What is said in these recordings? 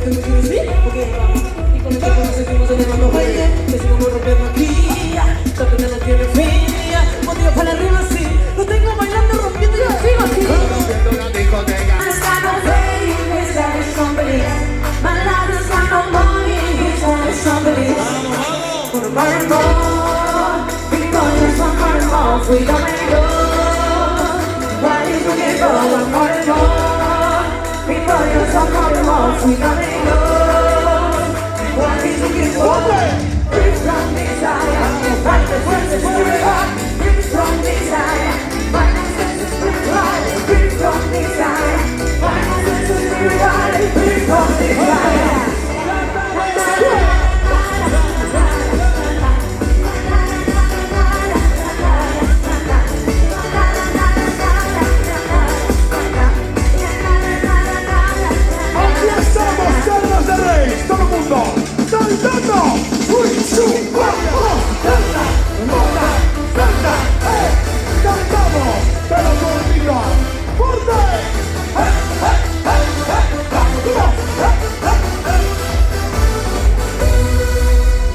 que me quieres ir, porque y con el tiempo nos seguimos elevando baile, que sigamos rompiendo aquí, la pena no tiene fin, motivo para arriba sí, lo tengo bailando, rompiendo y sigo aquí. Rompiendo la discoteca. It's got no fame, it's got no somebody. My life has got no money, it's got no somebody. Gonna burn more, because there's one burn more, we don't let go. Why did you get go? I'm burning more, because there's one burn more, we don't let go. Why did you get go? Bring from desire, fight the forces for it up. Bring from desire, fight the forces for it up. Bring from desire, fight the forces for it up. Bring from desire. Todo el mundo saltando. Uy, su, salta, salta, salta, cantamos, pero con vida fuerte.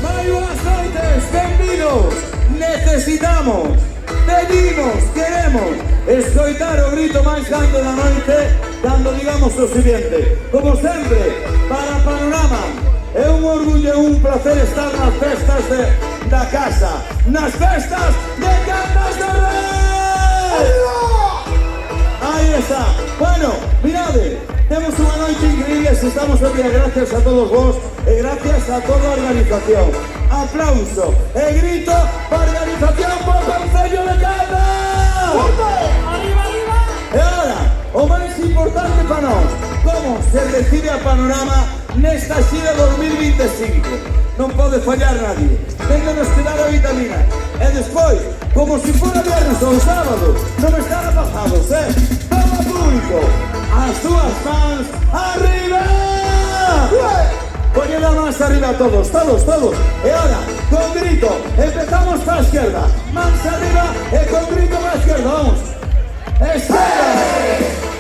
Muy buenas noches, bienvenidos. Necesitamos, pedimos, queremos escoitar o grito máis grande da noite cando digamos o siguiente. Como sempre, para Panorama, é un orgullo e un placer estar nas festas da casa, nas festas de Cantas de Rei! Aí está. Bueno, mirade, temos unha noite increíble, estamos aquí gracias a todos vos e gracias a toda a organización. Aplauso e grito para a organización por Concello de Cantas! ¡Arriba, arriba! E ahora, o máis importante para nós, como se recibe a Panorama nesta xira 2025. Non pode fallar nadie. Ten que nos quedar a vitamina. E despois, como se fora viernes ou sábado, non estar apajados, todo o público, as túas mans arriba! Poñed a mans arriba todos, todos, todos. E ahora, con grito, empezamos para a esquerda. Mans arriba e con grito para a esquerda, vamos. Esquerda!